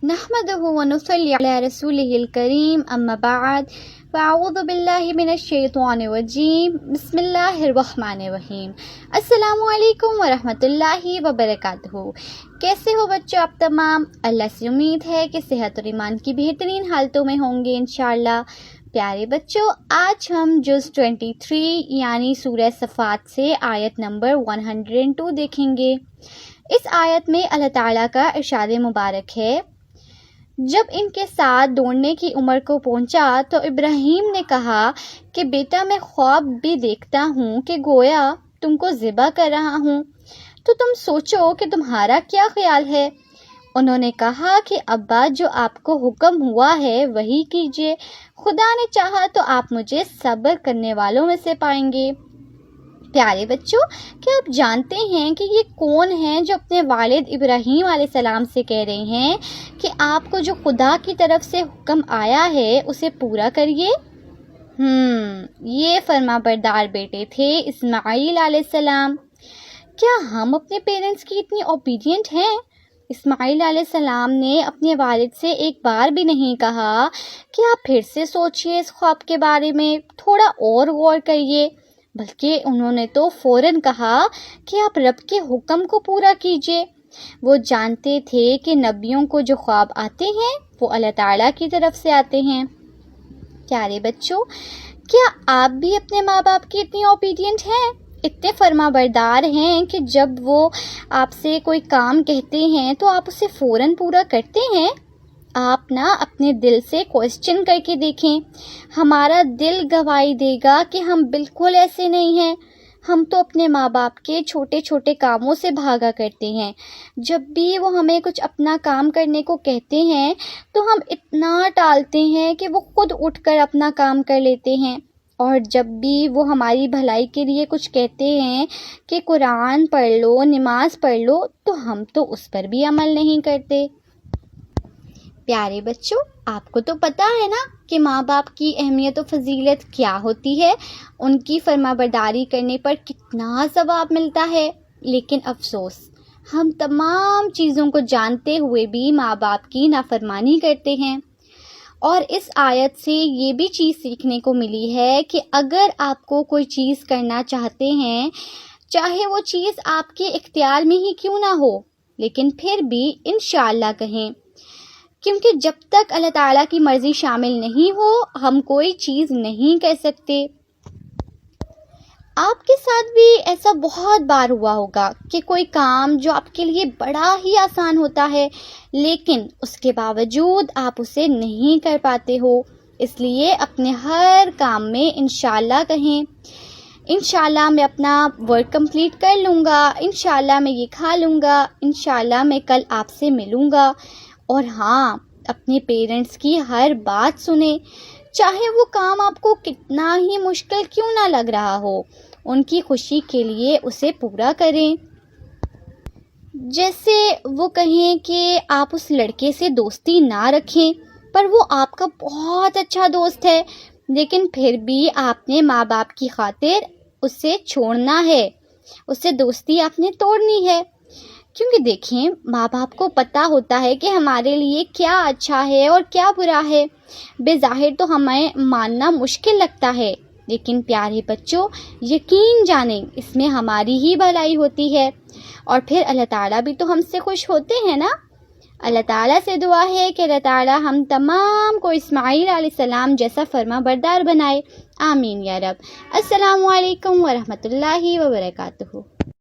نحمده ونصلي على رسوله الكريم اما بعد فاعوذ باللہ من الشیطان الرجیم بسم اللہ الرحمن الرحیم۔ السلام علیکم ورحمۃ اللہ وبرکاتہ۔ کیسے ہو بچوں آپ تمام؟ اللہ سے امید ہے کہ صحت اور ایمان کی بہترین حالتوں میں ہوں گے انشاءاللہ۔ پیارے بچوں، آج ہم جز 23 یعنی سورہ صفات سے آیت نمبر 102 دیکھیں گے۔ اس آیت میں اللہ تعالیٰ کا ارشاد مبارک ہے، جب ان کے ساتھ دوڑنے کی عمر کو پہنچا تو ابراہیم نے کہا کہ بیٹا میں خواب بھی دیکھتا ہوں کہ گویا تم کو ذبح کر رہا ہوں، تو تم سوچو کہ تمہارا کیا خیال ہے؟ انہوں نے کہا کہ ابا، جو آپ کو حکم ہوا ہے وہی کیجیے، خدا نے چاہا تو آپ مجھے صبر کرنے والوں میں سے پائیں گے۔ پیارے بچوں، کیا آپ جانتے ہیں کہ یہ کون ہیں جو اپنے والد ابراہیم علیہ السلام سے کہہ رہے ہیں کہ آپ کو جو خدا کی طرف سے حکم آیا ہے اسے پورا کریے؟ یہ فرما بردار بیٹے تھے اسماعیل علیہ السلام۔ کیا ہم اپنے پیرنٹس کی اتنی اوبیڈینٹ ہیں؟ اسماعیل علیہ السلام نے اپنے والد سے ایک بار بھی نہیں کہا کہ آپ پھر سے سوچئے اس خواب کے بارے میں، تھوڑا اور غور کریے، بلکہ انہوں نے تو فوراً کہا کہ آپ رب کے حکم کو پورا کیجیے۔ وہ جانتے تھے کہ نبیوں کو جو خواب آتے ہیں وہ اللہ تعالیٰ کی طرف سے آتے ہیں۔ پیارے بچوں، کیا آپ بھی اپنے ماں باپ کی اتنی اوبیڈینٹ ہیں، اتنے فرما بردار ہیں کہ جب وہ آپ سے کوئی کام کہتے ہیں تو آپ اسے فوراً پورا کرتے ہیں؟ آپ اپنے دل سے کوسچن کر کے دیکھیں، ہمارا دل گواہی دے گا کہ ہم بالکل ایسے نہیں ہیں۔ ہم تو اپنے ماں باپ کے چھوٹے چھوٹے کاموں سے بھاگا کرتے ہیں۔ جب بھی وہ ہمیں کچھ اپنا کام کرنے کو کہتے ہیں تو ہم اتنا ٹالتے ہیں کہ وہ خود اٹھ کر اپنا کام کر لیتے ہیں، اور جب بھی وہ ہماری بھلائی کے لیے کچھ کہتے ہیں کہ قرآن پڑھ لو، نماز پڑھ لو، تو ہم تو اس پر بھی عمل نہیں کرتے۔ پیارے بچوں، آپ کو تو پتہ ہے نا کہ ماں باپ کی اہمیت و فضیلت کیا ہوتی ہے، ان کی فرما برداری کرنے پر کتنا ثواب ملتا ہے، لیکن افسوس ہم تمام چیزوں کو جانتے ہوئے بھی ماں باپ کی نافرمانی کرتے ہیں۔ اور اس آیت سے یہ بھی چیز سیکھنے کو ملی ہے کہ اگر آپ کو کوئی چیز کرنا چاہتے ہیں، چاہے وہ چیز آپ کے اختیار میں ہی کیوں نہ ہو، لیکن پھر بھی انشاءاللہ کہیں، کیونکہ جب تک اللہ تعالیٰ کی مرضی شامل نہیں ہو ہم کوئی چیز نہیں کر سکتے۔ آپ کے ساتھ بھی ایسا بہت بار ہوا ہوگا کہ کوئی کام جو آپ کے لیے بڑا ہی آسان ہوتا ہے لیکن اس کے باوجود آپ اسے نہیں کر پاتے ہو، اس لیے اپنے ہر کام میں انشاءاللہ کہیں، انشاءاللہ میں اپنا ورک کمپلیٹ کر لوں گا، انشاءاللہ میں یہ کھا لوں گا، انشاءاللہ میں کل آپ سے ملوں گا۔ اور ہاں، اپنے پیرنٹس کی ہر بات سنیں، چاہے وہ کام آپ کو کتنا ہی مشکل کیوں نہ لگ رہا ہو، ان کی خوشی کے لیے اسے پورا کریں۔ جیسے وہ کہیں کہ آپ اس لڑکے سے دوستی نہ رکھیں، پر وہ آپ کا بہت اچھا دوست ہے، لیکن پھر بھی آپ نے ماں باپ کی خاطر اسے چھوڑنا ہے، اس سے دوستی آپ نے توڑنی ہے، کیونکہ دیکھیں ماں باپ کو پتہ ہوتا ہے کہ ہمارے لیے کیا اچھا ہے اور کیا برا ہے۔ بظاہر تو ہمیں ماننا مشکل لگتا ہے، لیکن پیارے بچوں یقین جانیں اس میں ہماری ہی بھلائی ہوتی ہے، اور پھر اللہ تعالیٰ بھی تو ہم سے خوش ہوتے ہیں نا۔ اللہ تعالیٰ سے دعا ہے کہ اللہ تعالیٰ ہم تمام کو اسماعیل علیہ السلام جیسا فرما بردار بنائے، آمین یا رب۔ السلام علیکم ورحمۃ اللہ وبرکاتہ۔